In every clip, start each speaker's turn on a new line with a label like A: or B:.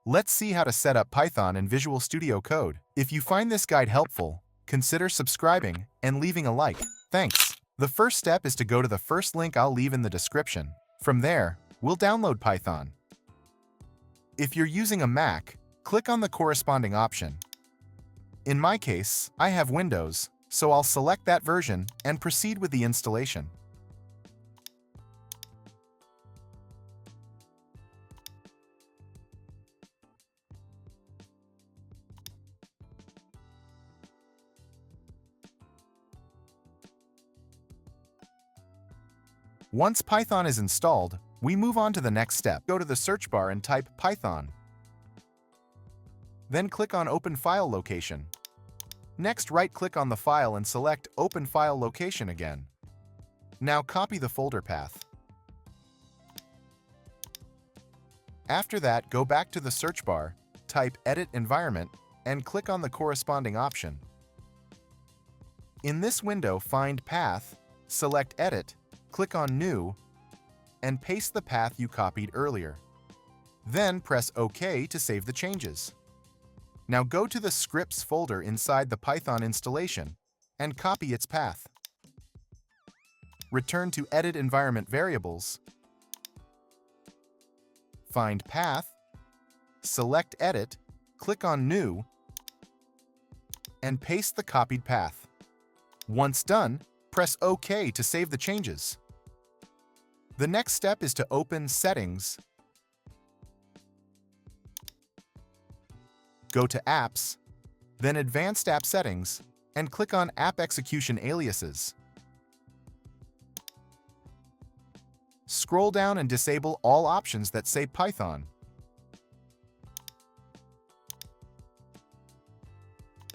A: Let's see how to set up Python in Visual Studio Code. If you find this guide helpful, consider subscribing and leaving a like. Thanks. The first step is to go to the first link I'll leave in the description. From there, we'll download Python. If you're using a Mac, click on the corresponding option. In my case, I have Windows, so I'll select that version and proceed with the installation. Once Python is installed, we move on to the next step. Go to the search bar and type Python. Then click on Open File Location. Next, right-click on the file and select Open File Location again. Now copy the folder path. After that, go back to the search bar, type Edit Environment, and click on the corresponding option. In this window, find Path, select Edit, click on New, and paste the path you copied earlier. Then press OK to save the changes. Now go to the Scripts folder inside the Python installation and copy its path. Return to Edit Environment Variables, find Path, select Edit, click on New, and paste the copied path. Once done, press OK to save the changes. The next step is to open Settings, go to Apps, then Advanced App Settings, and click on App Execution Aliases. Scroll down and disable all options that say Python.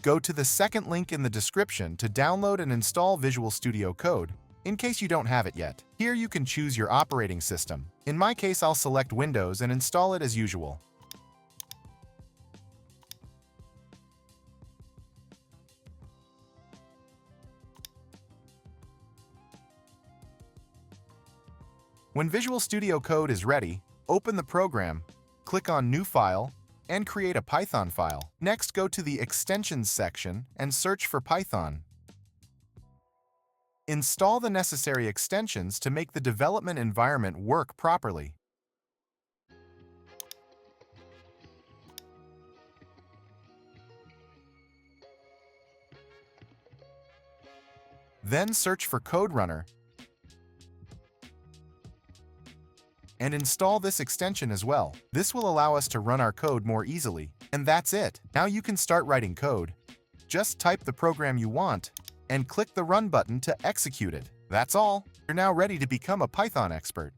A: Go to the second link in the description to download and install Visual Studio Code, in case you don't have it yet. Here you can choose your operating system. In my case, I'll select Windows and install it as usual. When Visual Studio Code is ready, open the program, click on New File, and create a Python file. Next, go to the Extensions section and search for Python. Install the necessary extensions to make the development environment work properly. Then search for Code Runner and install this extension as well. This will allow us to run our code more easily. And that's it. Now you can start writing code. Just type the program you want and click the Run button to execute it. That's all. You're now ready to become a Python expert.